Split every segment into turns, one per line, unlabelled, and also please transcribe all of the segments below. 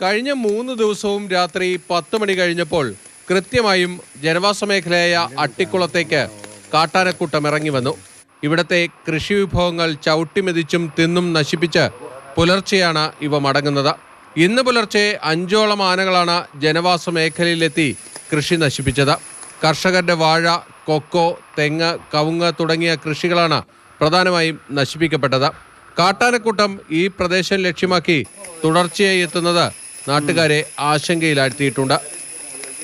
കഴിഞ്ഞ 3 ദിവസവും രാത്രി 10 മണി കഴിഞ്ഞപ്പോൾ കൃത്യമായും ജനവാസ മേഖലയായ അട്ടിക്കുളത്തേക്ക് കാട്ടാനക്കൂട്ടം ഇറങ്ങി വന്നു. ഇവിടത്തെ കൃഷി വിഭവങ്ങൾ ചവിട്ടിമെതിച്ചും തിന്നും നശിപ്പിച്ച് പുലർച്ചെയാണ് ഇവ മടങ്ങുന്നത്. ഇന്ന് പുലർച്ചെ 5ഓളം ആനകളാണ് ജനവാസ മേഖലയിലെത്തി കൃഷി നശിപ്പിച്ചത്. കർഷകരുടെ വാഴ, കൊക്കോ, തെങ്ങ്, കവുങ്ങ് തുടങ്ങിയ കൃഷികളാണ് പ്രധാനമായും നശിപ്പിക്കപ്പെട്ടത്. കാട്ടാനക്കൂട്ടം ഈ പ്രദേശം ലക്ഷ്യമാക്കി തുടർച്ചയായി എത്തുന്നത് നാട്ടുകാരെ ആശങ്കയിലാഴ്ത്തിയിട്ടുണ്ട്.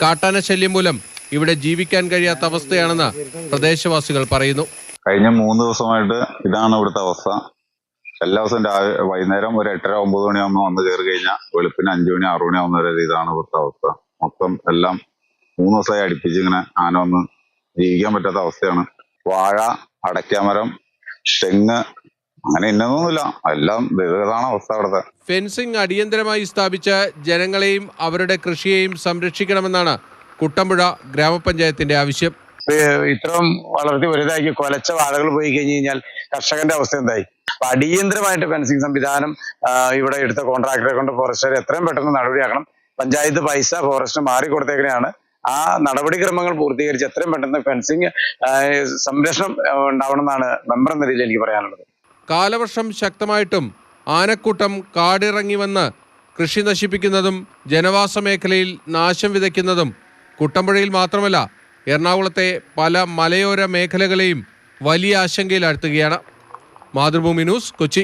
കാട്ടാന ശല്യം മൂലം ഇവിടെ ജീവിക്കാൻ കഴിയാത്ത അവസ്ഥയാണെന്ന് പ്രദേശവാസികൾ പറയുന്നു.
കഴിഞ്ഞ 3 ദിവസമായിട്ട് ഇതാണ് ഇവിടുത്തെ അവസ്ഥ. എല്ലാ ദിവസവും വൈകുന്നേരം ഒരു 8:30-9 മണിയാകുമ്പോൾ വന്ന് കയറി കഴിഞ്ഞാൽ വെളുപ്പിന് 5 മണി 6 മണിയാവുന്ന വരെ ഇതാണ് ഇവിടുത്തെ അവസ്ഥ. മൊത്തം എല്ലാം 3 ദിവസമായി അടുപ്പിച്ച് ഇങ്ങനെ ആന വന്ന് ജീവിക്കാൻ പറ്റാത്ത അവസ്ഥയാണ്. വാഴ, അടയ്ക്കാമരം, തെങ്ങ്, അങ്ങനെ ഇന്നൊന്നുമില്ല, എല്ലാം ദുരിതമാണ് അവസ്ഥ അവിടുത്തെ.
ഫെൻസിംഗ് അടിയന്തരമായി സ്ഥാപിച്ച് ജനങ്ങളെയും അവരുടെ കൃഷിയെയും സംരക്ഷിക്കണമെന്നാണ് കുട്ടമ്പുഴ ഗ്രാമപഞ്ചായത്തിന്റെ ആവശ്യം.
ഇത്രയും വളർത്തി വലുതാക്കി കൊലച്ച വാഴകൾ പോയി കഴിഞ്ഞു കഴിഞ്ഞാൽ കർഷകന്റെ അവസ്ഥ എന്തായി? അപ്പൊ അടിയന്തരമായിട്ട് ഫെൻസിംഗ് സംവിധാനം ഇവിടെ എടുത്ത കോൺട്രാക്ടറെ കൊണ്ട് ഫോറസ്റ്റുകാർ എത്രയും പെട്ടെന്ന് നടപടിയാക്കണം. പഞ്ചായത്ത് പൈസ ഫോറസ്റ്റിന് മാറിക്കൊടുത്തേക്കണെയാണ്. ആ നടപടിക്രമങ്ങൾ പൂർത്തീകരിച്ച് എത്രയും പെട്ടെന്ന് ഫെൻസിംഗ് സംരക്ഷണം ഉണ്ടാവണമെന്നാണ് മെമ്പർ എന്ന രീതിയിൽ എനിക്ക് പറയാനുള്ളത്.
കാലവർഷം ശക്തമായിട്ടും ആനക്കൂട്ടം കാടിറങ്ങി വന്ന് കൃഷി നശിപ്പിക്കുന്നതും ജനവാസ മേഖലയിൽ നാശം വിതയ്ക്കുന്നതും കുട്ടമ്പുഴയിൽ മാത്രമല്ല എറണാകുളത്തെ പല മലയോര മേഖലകളെയും വലിയ ആശങ്കയിലാഴ്ത്തുകയാണ്. മാതൃഭൂമി ന്യൂസ്, കൊച്ചി.